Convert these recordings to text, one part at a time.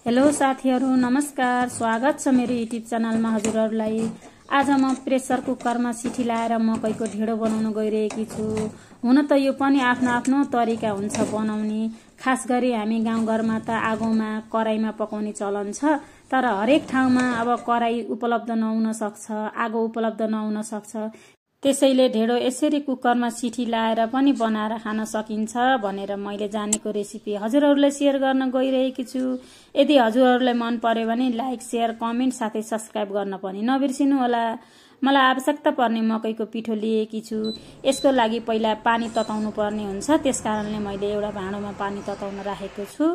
Hello साथीहरु, नमस्कार। स्वागत छ मेरो युट्युब च्यानलमा हजुरहरुलाई। आज म प्रेसर कुकरमा सिटी लाएर मकैको ढिँडो बनाउन गइरहेकी छु। हुन त यो पनि आफ्नो आफ्नो तरिका हुन्छ बनाउने। खास गरी हामी गाउँघरमा त आगोमा कराईमा पकाउने चलन छ, तर हरेक ठाउँमा अब कराई उपलब्ध नहुन सक्छ, आगो उपलब्ध नहुन सक्छ। त्यसैले ढिँडो यसरी कुकरमा सिटी लाएर पनि बनाएर खान सकिन्छ भनेर मैले जानेको रेसिपी हजुरहरुलाई शेयर गर्न गइरहेकी छु। यदि हजुरहरुलाई मन पर्यो भने लाइक, शेयर, कमेन्ट साथै सब्स्क्राइब गर्न पनि नबिर्सिनु होला। मलाई आवश्यकता पर्ने मकैको पिठो लिएकी छु। यसको लागि पहिला पानी तताउनु पर्ने हुन्छ, त्यसकारणले मैले एउटा भाँडोमा पानी तताउन राखेको छु।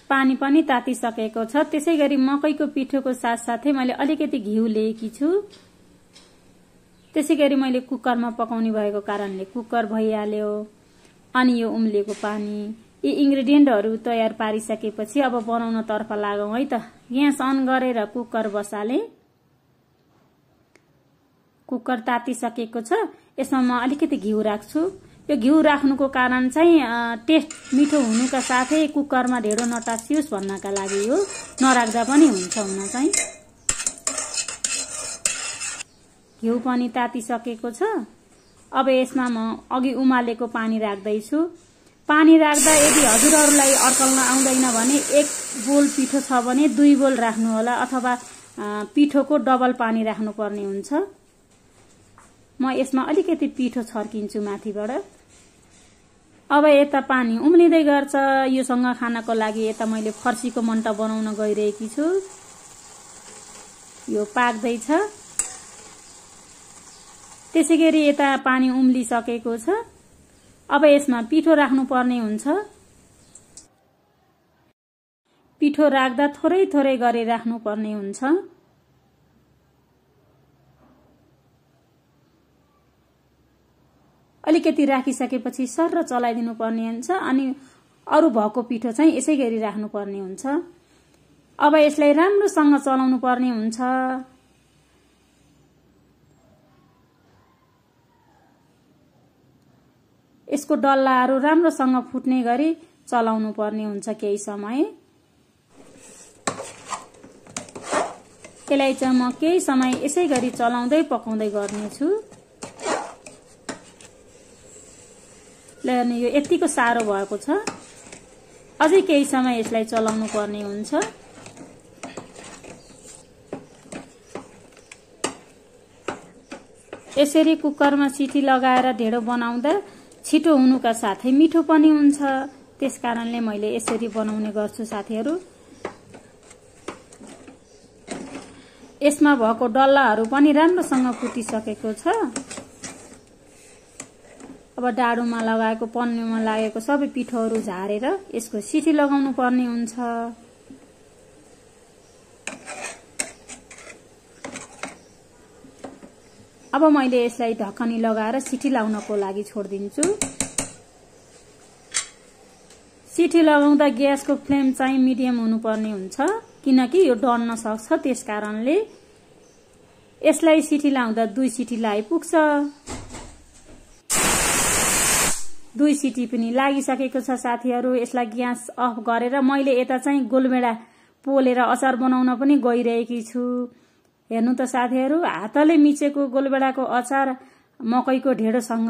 पानी पनि तातिसकेको छ। त्यसैगरी मकैको पिठोको साथसाथै मैले अलिकति घिउ लिएकी छु। त्यसैगरी मैले कुकरमा पकाउने भएको कारणले कुकर भइहाल्यो। अनि यो उम्लेको पानी, यी इन्ग्रेडियन्टहरु तयार पारिसकेपछि अब बनाउन तर्फ लागौं है त। ग्यास अन गरेर कुकर बसाले। कुकर तातिसकेको छ। यसमा म अलिकति घिउ राख्छु। यो घिउ राख्नुको कारण चाहिँ टेस्ट मिठो हुनुका साथै कुकरमा ढिँडो नटासियोस् भन्नका लागि हो। नराख्दा पनि हुन्छ हुन चाहिँ। घिउ पनि तातिसकेको छ। अब यसमा म अघि उमालेको पानी राख्दै छु। पानी राख्दा यदि हजुरहरुलाई अड्कल्न आउँदैन भने 1 बोल पिठो छ भने 2 बोल राख्नु होला, अथवा पिठोको डबल पानी राख्नु पर्ने हुन्छ। म यसमा अलिकति पिठो छर्किन्छु माथिबाट। अब यता पानी उम्लिँदै गर्छ। योसँग खानको लागि यता मैले फर्सीको मन्टा बनाउन गइरहेकी छु। यो पाक्दै छ। त्यसैगरी यता पानी उम्लिसकेको छ। अब यसमा पिठो राख्नु पर्ने हुन्छ। पिठो राख्दा थोरै थोरै गरी राख्नु पर्ने हुन्छ। अलिकति राखिसकेपछि सर्र चलाइदिनु पर्ने हुन्छ। अनि अरु भएको पिठो चाहिँ यसैगरी राख्नु पर्ने हुन्छ। अब यसलाई राम्रोसँग चलाउनु पर्ने हुन्छ। यसको डल्लाहरु राम्रोसँग फुट्ने गरी चलाउनु पर्ने हुन्छ केही समय। यसलाई चाहिँ म केही समय यसैगरी चलाउँदै पकाउँदै गर्नेछु। यो यतिको सारो भएको छ। अझै केही समय यसलाई चलाउनु पर्ने हुन्छ। यसरी कुकरमा सिटी लगाएर ढिँडो बनाउँदा छिटो हुनुका साथै मिठो पनि हुन्छ। त्यसकारणले मैले यसरी बनाउने गर्छु साथीहरु। यसमा भएको डल्लाहरु पनि राम्रोसँग फुटिसकेको छ। अब डाडुमा लगाएको, पन्नुमा लागेको सबै पिठोहरु झारेर यसको सिटी लगाउनु पर्ने हुन्छ। अब मैले यसलाई ढकनी लगाएर सिटी लाउनको लागि छोड्दिन्छु। सिटी लगाउँदा ग्यासको फ्लेम चाहिँ मिडियम हुनुपर्ने हुन्छ, किनकि यो डढ्न सक्छ। त्यसकारणले यसलाई सिटी लाउँदा 2 सिटी लाइपुग्छ। 2 सिटी पनि लागिसकेको छ साथीहरु। यसलाई ग्यास अफ गरेर मैले यता चाहिँ गोलभेडा पोलेर अचार बनाउन पनि गइरहेकी छु। हेर्नु त साथीहरु, हातले मिचेको गोलभेडाको अचार मकैको ढिँडोसँग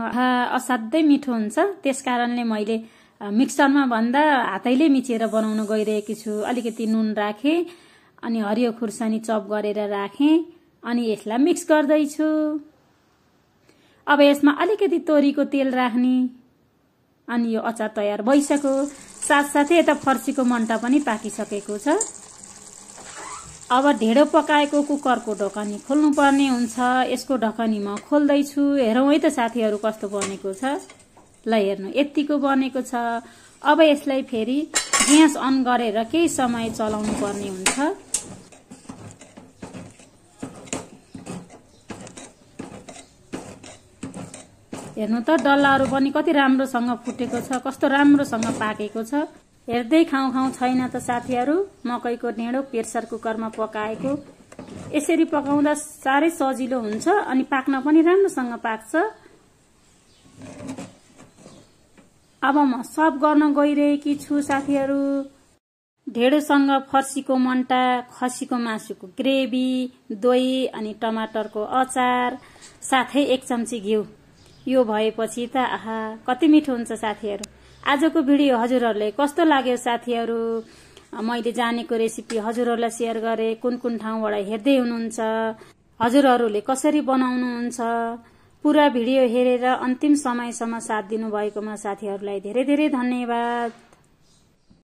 असाध्यै मिठो हुन्छ। त्यसकारणले मैले मिक्सरमा भन्दा हातैले मिचेर बनाउन गइरहेकी छु। अलिकति नुन राखे, अनि हरियो खुर्सानी चप गरेर राखे, अनि यसलाई मिक्स गर्दै छु। अब यसमा अलिकति तोरीको तेल राख्ने, अनि यो अचार तयार भइसक्यो। साथसाथै यता फर्सीको मन्टा पनि पाकिसकेको छ। अब ढिँडो पकाएको कुकरको ढकनी खोल्नु पर्ने हुन्छ। यसको ढकनी म खोल्दै छु। हेरौँ है त साथीहरु कस्तो बनेको छ। ल हेर्नु, यतिको बनेको छ। अब यसलाई फेरि ग्यास अन गरेर केही समय चलाउनु पर्ने हुन्छ। हेर्नु त डल्लाहरु पनि कति राम्रोसँग फुटेको छ, कस्तो राम्रोसँग पाकेको छ। हेर्दै खाउँ खाउँ छैन त साथीहरु। मकैको ढिँडो प्रेसर कुकरमा पकाएको। यसरी पकाउँदा साह्रै सजिलो हुन्छ, अनि पाक्न पनि राम्रोसँग पाक्छ। अब म सर्भ गर्न गइरहेकी छु साथीहरु। ढेँडोसँग फर्सीको मन्टा, खसीको मासुको ग्रेभी, दही अनि टमाटरको अचार, साथै 1 चम्ची घिउ। यो भएपछि त आहा कति मिठो हुन्छ साथीहरू। आजको भिडियो हजुरहरूले कस्तो लाग्यो साथीहरू? मैले जानेको रेसिपी हजुरहरूलाई सेयर गरे। कुन कुन ठाउँबाट हेर्दै हुनुहुन्छ, हजुरहरूले कसरी बनाउनुहुन्छ, पुरा भिडियो हेरेर अन्तिम समयसम्म साथ दिनु भएकोमा साथीहरूलाई धेरै धेरै धन्यवाद।